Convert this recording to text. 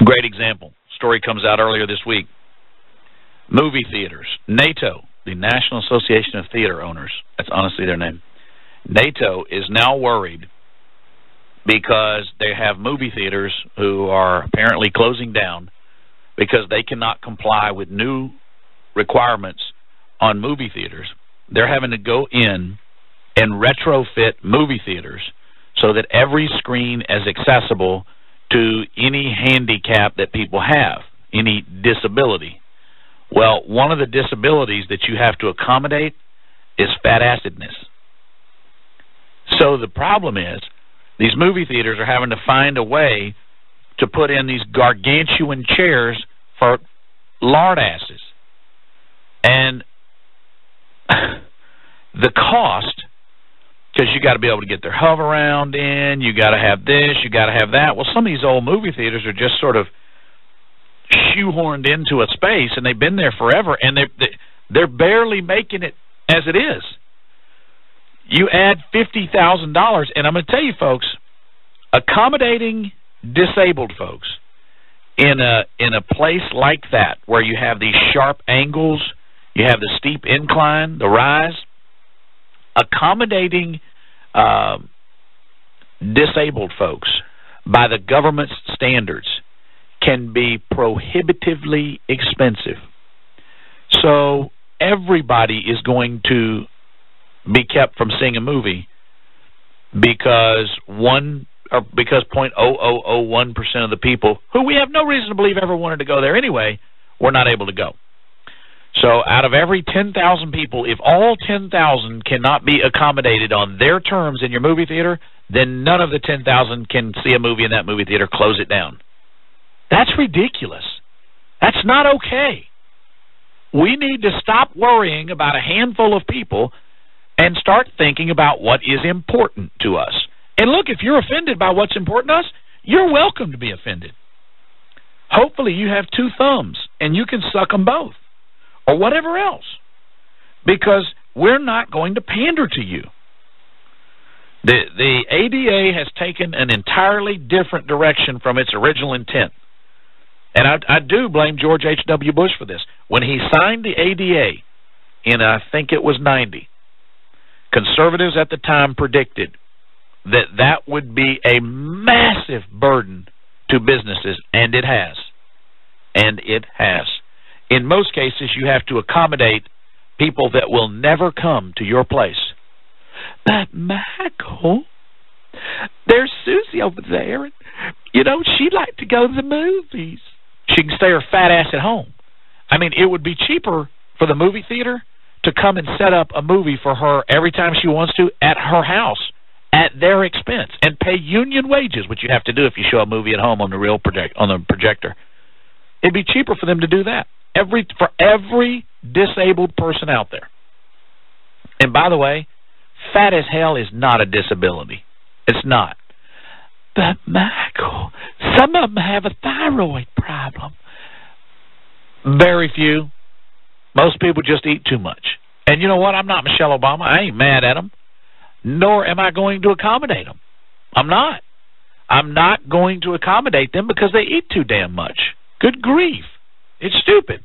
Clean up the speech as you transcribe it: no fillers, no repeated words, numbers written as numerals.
Great example. Story comes out earlier this week. Movie theaters. NATO, the National Association of Theater Owners, that's honestly their name. NATO is now worried because they have movie theaters who are apparently closing down because they cannot comply with new requirements on movie theaters. They're having to go in and retrofit movie theaters so that every screen is accessible to any handicap that people have, any disability. Well, one of the disabilities that you have to accommodate is fat acidness. So the problem is these movie theaters are having to find a way to put in these gargantuan chairs for lard asses. And the cost, because you got to be able to get their hover around in, you got to have this, you got to have that. Well, some of these old movie theaters are just sort of shoehorned into a space, and they've been there forever, and they're barely making it as it is. You add $50,000, and I'm going to tell you, folks, accommodating disabled folks in a place like that where you have these sharp angles, you have the steep incline, the rise, accommodating disabled folks by the government's standards can be prohibitively expensive. So everybody is going to be kept from seeing a movie because 0.0001% of the people, who we have no reason to believe ever wanted to go there anyway, were not able to go. So out of every 10,000 people, if all 10,000 cannot be accommodated on their terms in your movie theater, then none of the 10,000 can see a movie in that movie theater. Close it down. That's ridiculous. That's not okay. We need to stop worrying about a handful of people and start thinking about what is important to us. And look, if you're offended by what's important to us, you're welcome to be offended. Hopefully you have two thumbs and you can suck them both or whatever else, because we're not going to pander to you. The ADA has taken an entirely different direction from its original intent. And I do blame George H.W. Bush for this. When he signed the ADA in, I think it was 90, conservatives at the time predicted that that would be a massive burden to businesses, and it has. And it has. In most cases, you have to accommodate people that will never come to your place. But, Michael, there's Susie over there, and, you know, she'd like to go to the movies. She can stay her fat ass at home. I mean, it would be cheaper for the movie theater to come and set up a movie for her every time she wants to at her house at their expense and pay union wages, which you have to do if you show a movie at home on the projector. It'd be cheaper for them to do that for every disabled person out there. And by the way, fat as hell is not a disability. It's not. But, Michael, some of them have a thyroid problem. Very few. Most people just eat too much. And you know what? I'm not Michelle Obama. I ain't mad at them. Nor am I going to accommodate them. I'm not. I'm not going to accommodate them because they eat too damn much. Good grief. It's stupid.